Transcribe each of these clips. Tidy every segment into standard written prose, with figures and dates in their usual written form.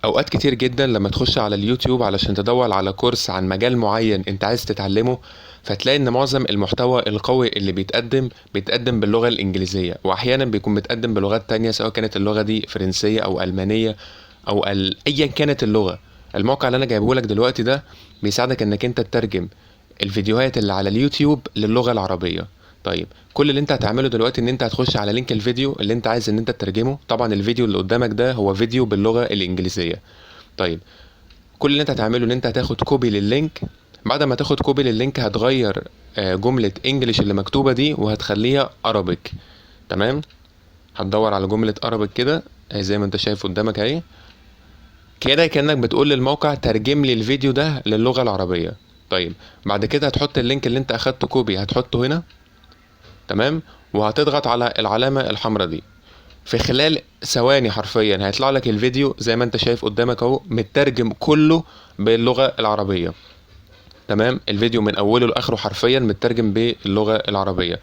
اوقات كتير جدا لما تخش على اليوتيوب علشان تدور على كورس عن مجال معين انت عايز تتعلمه، فتلاقي ان معظم المحتوى القوي اللي بيتقدم باللغة الانجليزية، واحيانا بيكون متقدم بلغات تانية سواء كانت اللغة دي فرنسية او المانية او ايا كانت اللغة. الموقع اللي انا جايبه لك دلوقتي ده بيساعدك انك انت تترجم الفيديوهات اللي على اليوتيوب للغة العربية. طيب، كل اللي انت هتعمله دلوقتي ان انت هتخش على لينك الفيديو اللي انت عايز ان انت تترجمه. طبعا الفيديو اللي قدامك ده هو فيديو باللغة الانجليزية. طيب، كل اللي انت هتعمله ان انت هتاخد كوبي لللينك. بعد ما تاخد كوبي لللينك هتغير جملة انجليش اللي مكتوبة دي وهتخليها Arabic. تمام. هتدور على جملة Arabic كده زي ما انت شايف قدامك اهي، كده كأنك بتقول للموقع ترجم لي الفيديو ده للغة العربية. طيب، بعد كده هتحط اللينك اللي انت اخدته كوبي هتحطه هنا. تمام. وهتضغط على العلامة الحمراء دي. في خلال ثواني حرفيا هيطلع لك الفيديو زي ما انت شايف قدامك اهو مترجم كله باللغة العربية. تمام. الفيديو من اوله لاخره حرفيا مترجم باللغة العربية.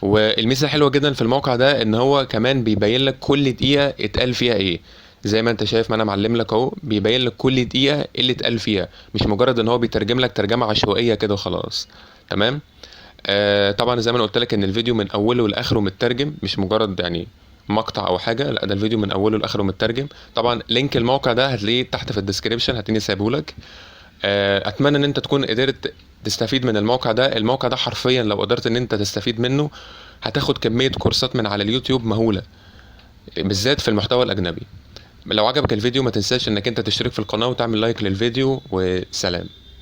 والميزة الحلوة جدا في الموقع ده ان هو كمان بيبين لك كل دقيقة اتقال فيها ايه. زي ما انت شايف، ما انا معلم لك اهو بيبين لك كل دقيقة إيه اللي اتقال فيها، مش مجرد ان هو بيترجم لك ترجمة عشوائية كده وخلاص. تمام. طبعا زي ما انا قلت لك ان الفيديو من اوله لاخره مترجم، مش مجرد يعني مقطع او حاجه، لا ده الفيديو من اوله لاخره مترجم. طبعا لينك الموقع ده هتلاقيه تحت في الديسكريبشن، هتلاقيني سايبه لك. اتمنى ان انت تكون قدرت تستفيد من الموقع ده. الموقع ده حرفيا لو قدرت ان انت تستفيد منه هتاخد كميه كورسات من على اليوتيوب مهوله، بالذات في المحتوى الاجنبي. لو عجبك الفيديو ما تنساش انك انت تشترك في القناه وتعمل لايك للفيديو، وسلام.